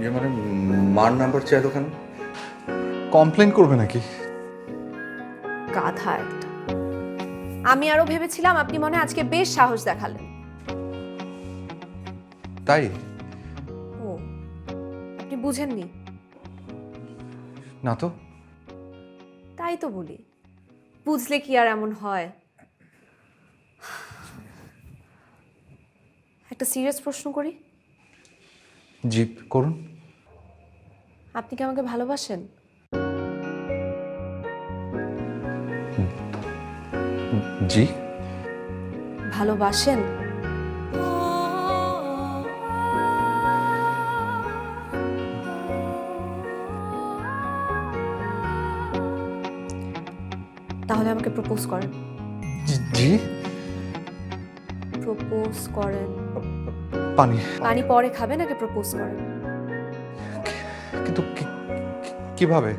মানে মার নাম্বার চাইলো কেন? কমপ্লেন করবে নাকি? গাধা একটা। আমি আরো ভেবেছিলাম আপনি মনে হয় আজকে বেশ সাহস দেখালেন। তাই? ও, আপনি বুঝেননি? না তো। তাই তো বলি, বুঝলে কি আর এমন হয়। একটা সিরিয়াস প্রশ্ন করি, জি করুন। আপনি কি আমাকে ভালোবাসেন? জি। ভালোবাসেন? তাহলে আমাকে প্রপোজ করেন। জি। প্রপোজ করেন। পানি। পানি পরে খাবেন, আগে প্রপোজ করেন। কিন্তু কিভাবে?